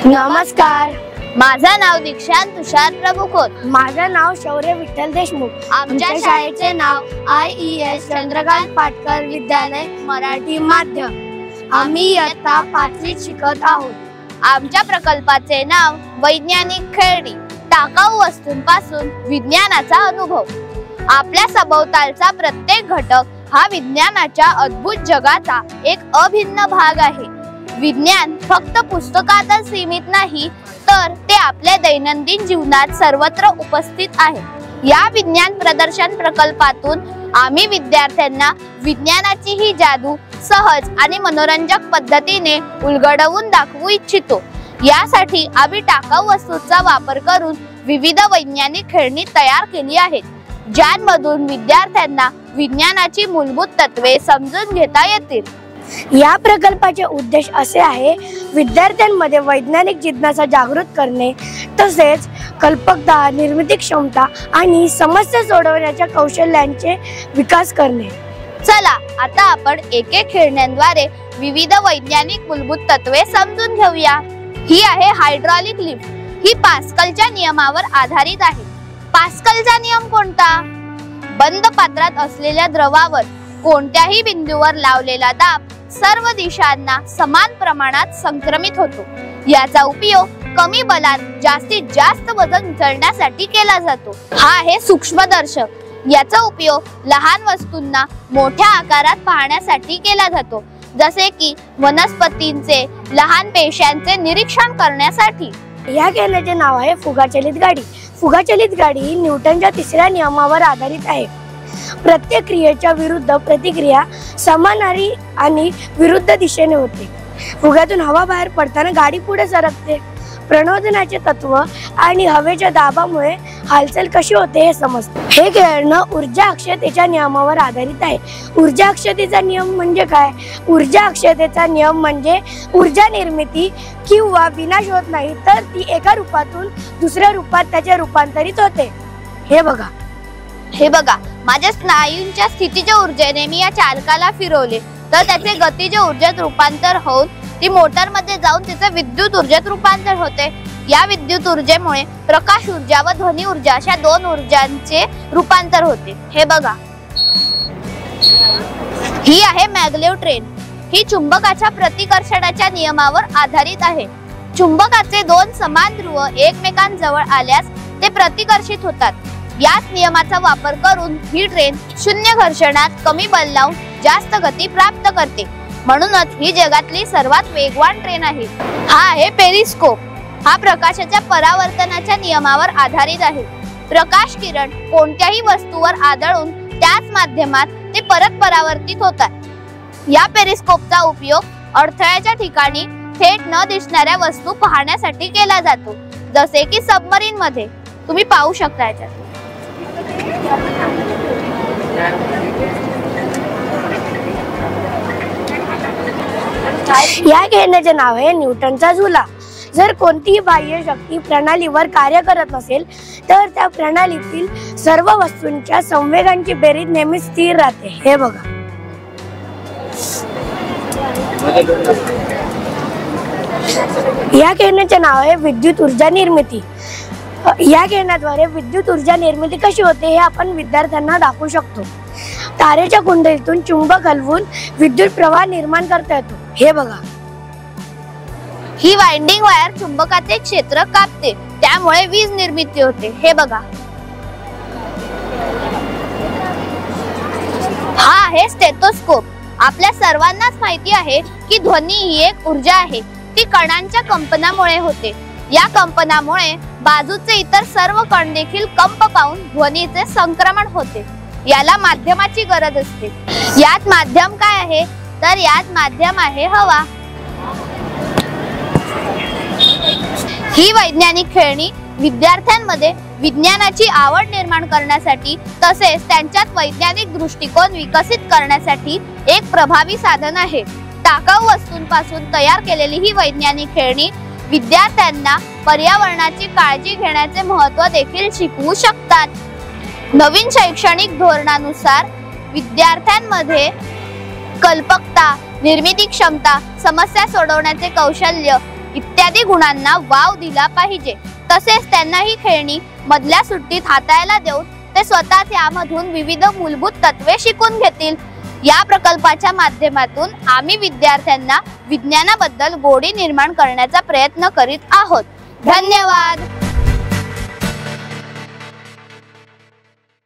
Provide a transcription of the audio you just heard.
नमस्कार, माझं नाव दीक्षांत तुषार प्रभुखोत. माझं नाव शौर्य विठ्ठल देशमुख. आमच्या शाळेचे नाव IES चंद्रकांत पाटकर विद्यालय मराठी माध्यम. आम्ही इयत्ता 5वीत शिकत आहोत. आमच्या प्रकल्पाचे नाव वैज्ञानिक खेळणी, टाकाऊ वस्तूंपासून विज्ञानाचा अनुभव. आपल्या सभोवतालचा प्रत्येक घटक हा विज्ञानाच्या अद्भुत जगाचा एक अभिन्न भाग आहे. विज्ञान फक्त पुस्तकातच सीमित नाही, तर ते आपल्या दैनंदिन जीवनात सर्वत्र उपस्थित आहे. या विज्ञान प्रदर्शन प्रकल्पातून आम्ही विद्यार्थ्यांना विज्ञानाची ही जादू सहज आणि मनोरंजक पद्धतीने उलगडवून दाखवू इच्छितो. यासाठी आम्ही टाकाऊ वस्तूंचा वापर करून विविध वैज्ञानिक खेळणी तयार केली आहेत, ज्यांमधून विद्यार्थ्यांना विज्ञानाची मूलभूत तत्वे समजून घेता येतील. या प्रकल्पाचे उद्देश असे आहे, विद्यार्थ्यांमध्ये वैज्ञानिक जिज्ञासा जागृत करणे, तसेच कल्पकता, निर्मिती क्षमता आणि समस्या सोडवण्याच्या कौशल्यांचे विकास करणे. चला आता आपण एक खेळण्यांद्वारे विविध वैज्ञानिक मूलभूत तत्वे समजून घेऊया. ही आहे हायड्रॉलिक लिफ्ट. ही पास्कलच्या नियमावर आधारित आहे. पास्कलचा नियम कोणता? बंद पात्रात असलेल्या द्रवावर कोणत्याही बिंदूवर लावलेला दाब सर्व दिशांना समान प्रमाणात संक्रमित होतो. याचा उपयोग कमी बलात जास्तीत जास्त वजन उचलण्यासाठी केला जातो. हा आहे सूक्ष्मदर्शक. याचा उपयोग लहान वस्तूंना मोठ्या आकारात पाहण्यासाठी केला जातो, जसे की वनस्पतींचे लहान पेशांचे निरीक्षण करण्यासाठी. या खेळण्याचे नाव आहे फुगाचलित गाडी. फुगाचलित गाडी ही न्यूटनच्या 3ऱ्या नियमावर आधारित आहे. प्रत्येक क्रियेच्या विरुद्ध प्रतिक्रिया समान आणि विरुद्ध दिशेने होते. फुग्यातून हवा बाहेर पडताना गाडी पुढे सरकते. प्रणोदनाचे तत्व आणि हवेच्या दाबामुळे हालचाल कशी होते हे समजते. हे खेळणं ऊर्जा अक्षयतेच्या नियमावर आधारित आहे. ऊर्जा अक्षयतेचा नियम म्हणजे काय? ऊर्जा अक्षयतेचा नियम म्हणजे ऊर्जा निर्मिती किंवा विनाश होत नाही, तर ती एका रूपातून दुसऱ्या रूपात त्याचे रूपांतरित होते. हे बघा, माझ्या स्नायूंच्या स्थितीच्या ऊर्जेने मी या चालकाला फिरवले, तर त्याचे गतीच्या ऊर्जेत रूपांतर होऊन ती मोटर मध्ये जाऊन तिचे विद्युत ऊर्जेत रूपांतर होते. या विद्युत ऊर्जेमुळे प्रकाश ऊर्जा व ध्वनी ऊर्जा अशा 2 ऊर्जांचे रूपांतर होते. हे बघा, ही आहे मॅग्लेव ट्रेन. ही चुंबकाच्या प्रतिकर्षणाच्या नियमावर आधारित आहे. चुंबकाचे 2 समान ध्रुव एकमेकांजवळ आल्यास ते प्रतिकर्षित होतात. याच नियमाचा वापर करून ही ट्रेन 0 घर्षणात कमी बल लावून जास्त गती प्राप्त करते. म्हणूनच ही जगातली सर्वात वेगवान ट्रेन आहे. हा आहे पेरिस्कोप. हा प्रकाशाच्या परावर्तनाच्या नियमावर आधारित आहे. प्रकाश किरण कोणत्याही वस्तूवर आदळून त्याच माध्यमात ते परत परावर्तित होतात. या पेरिस्कोपचा उपयोग अडथळ्याच्या ठिकाणी थेट न दिसणाऱ्या वस्तू पाहण्यासाठी केला जातो, जसे की सबमरीन मध्ये. तुम्ही पाहू शकता याच्यात. या खेळण्याचे नाव आहे न्यूटनचा झुला. जर कोणतीही बाह्य शक्ती प्रणालीवर कार्य करत नसेल, तर त्या प्रणालीतील सर्व वस्तूंच्या संवेगांची बेरीज नेहमी स्थिर राहते. हे बघा, या खेळण्याचे नाव आहे विद्युत ऊर्जा निर्मिती. या खेळण्याद्वारे विद्युत ऊर्जा निर्मिती कशी होते हे आपण विद्यार्थ्यांना दाखवू शकतो. तारेच्या कुंडलीतून चुंबक हलवून विद्युत प्रवाह निर्माण करता येतो. हे बघा, ही वाइंडिंग वायर चुंबकाचे क्षेत्र कापते, त्यामुळे वीज निर्मिती होते. हे बघा, हा आहे स्टेथोस्कोप. आपल्या सर्वांनाच माहिती आहे की ध्वनी ही एक ऊर्जा आहे. ती कणांच्या कंपनामुळे होते. या कंपनामुळे बाजूचे इतर सर्व कण देखील कंप पाहून ध्वनीचे संक्रमण होते. याला माध्यमाची गरज असते. यात माध्यम काय आहे? तर यात माध्यम आहे हवा. ही वैज्ञानिक खेळणी विद्यार्थ्यांमध्ये विज्ञानाची आवड निर्माण करण्यासाठी, तसेच त्यांच्यात वैज्ञानिक दृष्टिकोन विकसित करण्यासाठी एक प्रभावी साधन आहे. टाकाऊ वस्तूंपासून तयार केलेली ही वैज्ञानिक खेळणी विद्यार्थ्यांना पर्यावरणाची काळजी घेण्याचे महत्त्व देखील शिकवू शकतात. नवीन शैक्षणिक धोरणानुसार विद्यार्थ्यांमध्ये कल्पकता, निर्मिती क्षमता, समस्या सोडवण्याचे कौशल्य इत्यादी गुणांना वाव दिला पाहिजे। तसेच त्यांना ही खेळणी मधल्या सुट्टीत हाताळायला देऊन ते स्वतः त्यामधून विविध मूलभूत तत्वे शिकून घेतील। या प्रकल्पाच्या माध्यमातून आम्ही विद्यार्थ्यांना विज्ञानाबद्दल गोडी निर्माण करण्याचा प्रयत्न करीत आहोत। धन्यवाद।